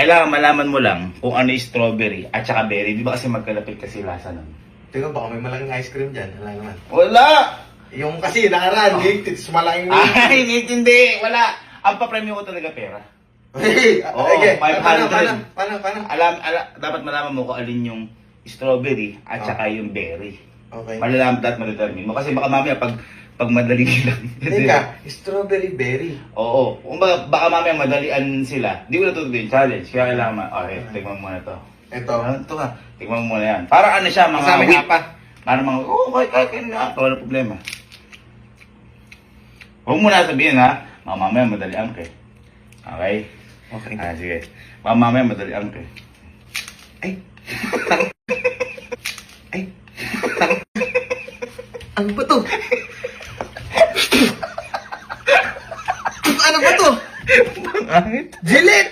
kailangan malaman mo lang kung ano yung strawberry at saka berry. Di ba kasi magkalapit kasi lasa nun? Tingnan, baka may malaking ice cream dyan. Wala naman. Wala! Yung kasi nakaraan, it's malaking Ay, hindi. Wala. Ang papremyo ko talaga pera. Hey, Oo, okay. 500. Paano? Dapat malaman mo kung alin yung strawberry at saka yung berry. Okay. Malalaman at madadetermine mo. Kasi baka mamaya pag madali lang. Teka, strawberry berry. Oo. Kung baka mamaya madalian sila. Hindi ko natutuloy yung challenge. Kaya kailangan okay, tignan mo muna to. Ito. Ito ka. Tignan mo muna yan. Para ano siya, mga Kasama yung wheat. apa. Para mga, kaya nga. Wala problema. Huwag mo na sabihin ha. Mamaya madalian ka. Okay? Okay. Sige. Mamaya madalian ka. Ay. Ay. Ano ba to? Ano ba to? Pangit. Gillette!